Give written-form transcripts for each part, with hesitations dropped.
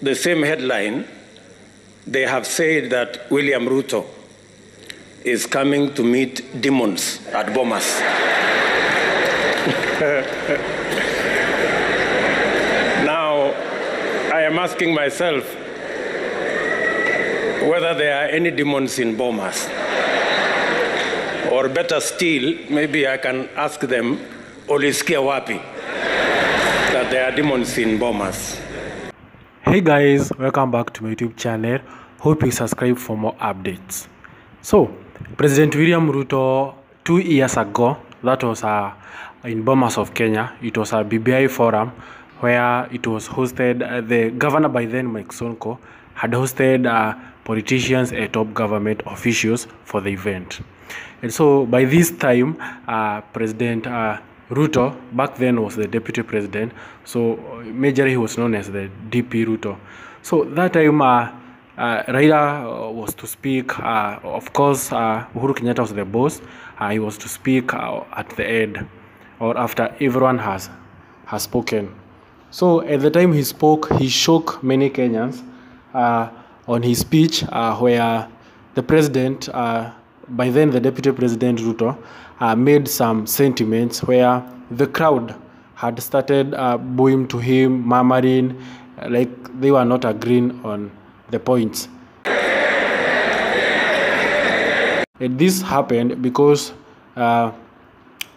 the same headline, they have said that William Ruto is coming to meet demons at Bomas. Now, I am asking myself whether there are any demons in Bomas. Or better still, maybe I can ask them, Olisikia wapi, that there are demons in Bomas. Hey guys, welcome back to my YouTube channel. Hope you subscribe for more updates. So, President William Ruto, 2 years ago, that was in Bomas of Kenya, it was a BBI forum where it was hosted, the governor by then, Mike Sonko, had hosted politicians and top government officials for the event. And so by this time, President Ruto, back then was the deputy president, so majorly he was known as the DP Ruto. So that time Raila was to speak, of course Uhuru Kenyatta was the boss, he was to speak at the end, or after everyone has spoken. So at the time he spoke, he shocked many Kenyans on his speech where the president, by then the deputy president Ruto, made some sentiments where the crowd had started booing to him, murmuring, like they were not agreeing on the points. And this happened because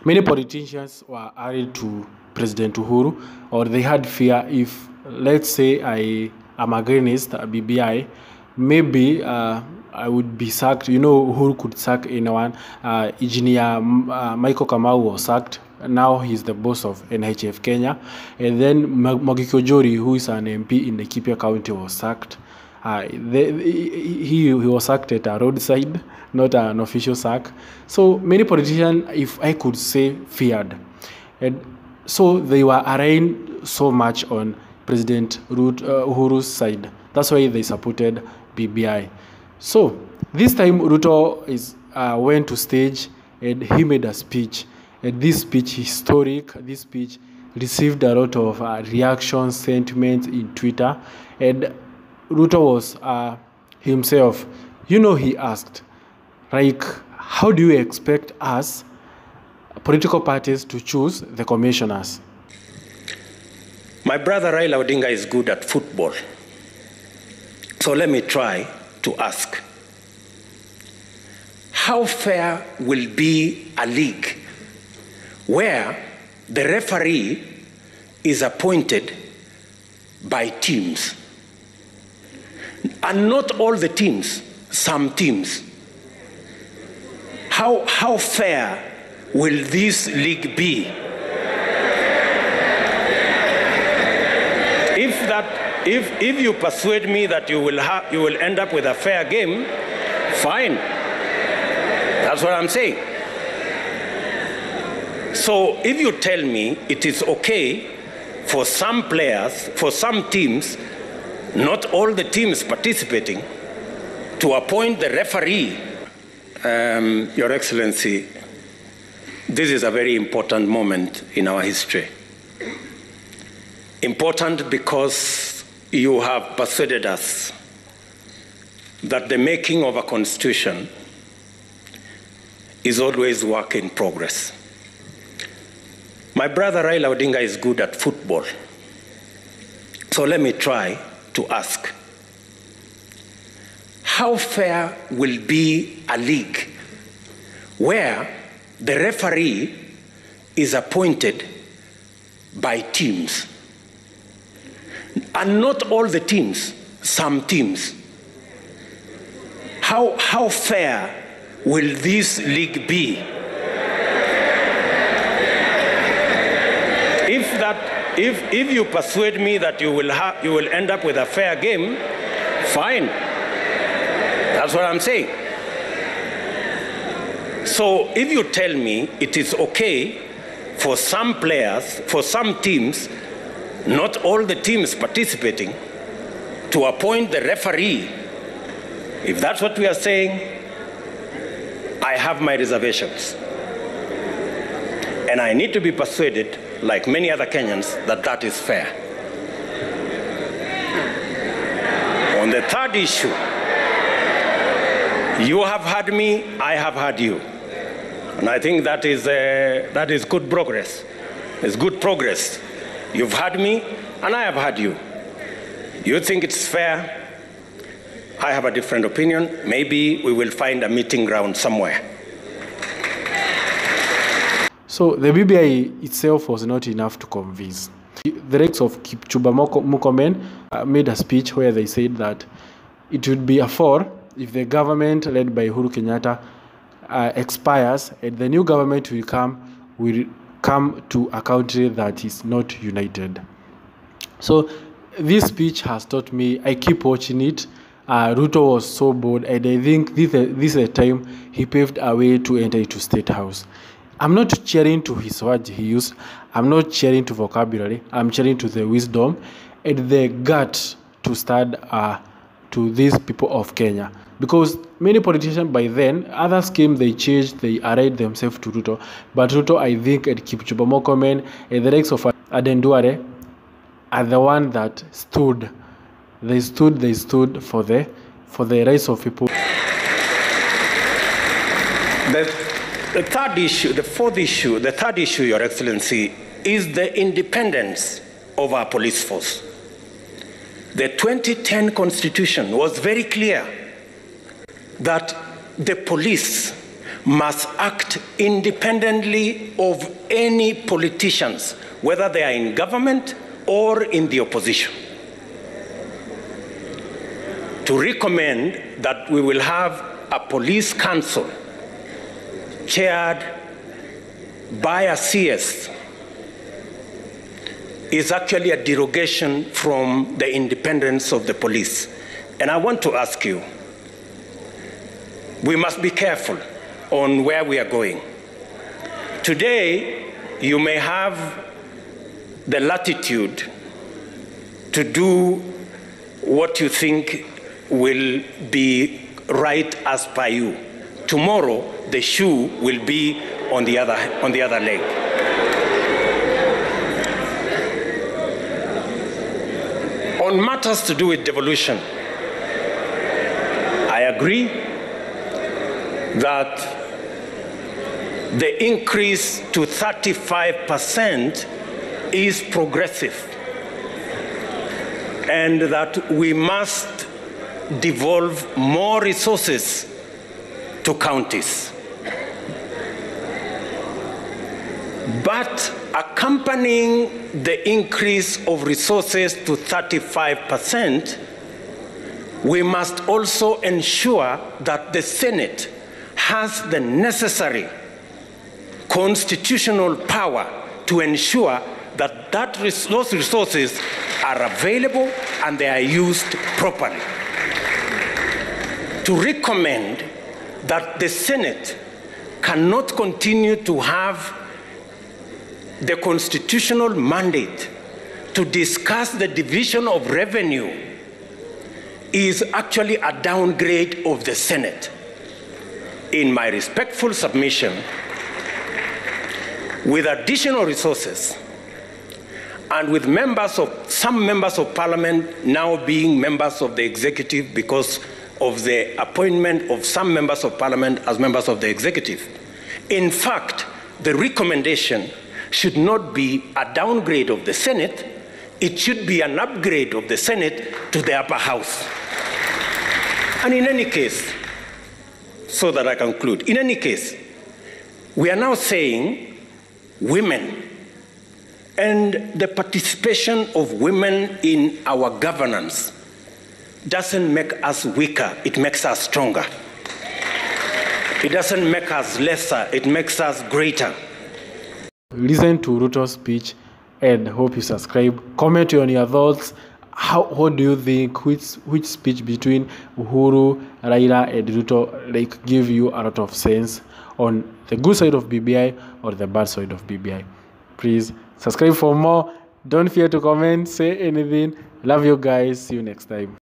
many politicians were allied to President Uhuru, or they had fear if, let's say, I am against BBI, maybe I would be sacked. You know, Uhuru could sack anyone. Engineer Michael Kamau was sacked. Now he's the boss of NHF Kenya. And then Magiko Jori, who is an MP in the Laikipia County, was sacked. He was sacked at a roadside, not an official sack. So many politicians, if I could say, feared. And so they were arraigned so much on President Uhuru's side. That's why they supported BBI. So this time Ruto went to stage and he made a speech. And this speech, historic, this speech received a lot of reactions, sentiments in Twitter. And Ruto was himself, you know, he asked, like, how do you expect us, political parties, to choose the commissioners? My brother Raila Odinga is good at football. So let me try to ask, how fair will be a league where the referee is appointed by teams? And not all the teams, some teams. How fair will this league be? If you persuade me that you will end up with a fair game, fine. That's what I'm saying. So if you tell me it is okay for some players, for some teams, not all the teams participating, to appoint the referee, Your Excellency, this is a very important moment in our history. Important because you have persuaded us that the making of a constitution is always work in progress. My brother Raila Odinga is good at football. So let me try to ask, how fair will be a league where the referee is appointed by teams? And not all the teams, some teams. How fair will this league be? If you persuade me that you will end up with a fair game, fine. That's what I'm saying. So if you tell me it is okay for some players, for some teams, not all the teams participating, to appoint the referee, if that's what we are saying, I have my reservations. And I need to be persuaded, like many other Kenyans, that that is fair. Third issue. You have heard me, I have heard you. And I think that is good progress. It's good progress. You've heard me, and I have heard you. You think it's fair? I have a different opinion. Maybe we will find a meeting ground somewhere. So the BBI itself was not enough to convince. The likes of Kipchumba Murkomen made a speech where they said that it would be a fall if the government led by Uhuru Kenyatta expires and the new government will come to a country that is not united. So this speech has taught me, I keep watching it. Ruto was so bold, and I think this is a time he paved a way to enter into State House. I'm not cheering to his words he used. I'm not cheering to vocabulary. I'm cheering to the wisdom and the gut to stand to these people of Kenya. Because many politicians by then, others came, they changed, they allied themselves to Ruto. But Ruto, I think, and Kipchumba Murkomen and the likes of Aden Duale are the one that stood. They stood for the rights of people. The third issue, the third issue, Your Excellency, is the independence of our police force. The 2010 Constitution was very clear that the police must act independently of any politicians, whether they are in government or in the opposition. To recommend that we will have a police council chaired by a CS is actually a derogation from the independence of the police. And I want to ask you, we must be careful on where we are going. Today, you may have the latitude to do what you think will be right as per you. Tomorrow, the shoe will be on the other leg. On matters to do with devolution, I agree that the increase to 35% is progressive, and that we must devolve more resources to counties. But accompanying the increase of resources to 35%, we must also ensure that the Senate has the necessary constitutional power to ensure that those resources are available and they are used properly. To recommend that the Senate cannot continue to have the constitutional mandate to discuss the division of revenue is actually a downgrade of the Senate. In my respectful submission, with additional resources and with some members of parliament now being members of the executive because of the appointment of some members of parliament as members of the executive. In fact, the recommendation should not be a downgrade of the Senate, it should be an upgrade of the Senate to the upper house. And in any case, so that I conclude, in any case, we are now saying women and the participation of women in our governance doesn't make us weaker, it makes us stronger. It doesn't make us lesser, it makes us greater. Listen to Ruto's speech and hope you subscribe. Comment on your thoughts. What do you think? Which speech between Uhuru, Raila and Ruto give you a lot of sense on the good side of BBI or the bad side of BBI? Please subscribe for more. Don't fear to comment, say anything. Love you guys. See you next time.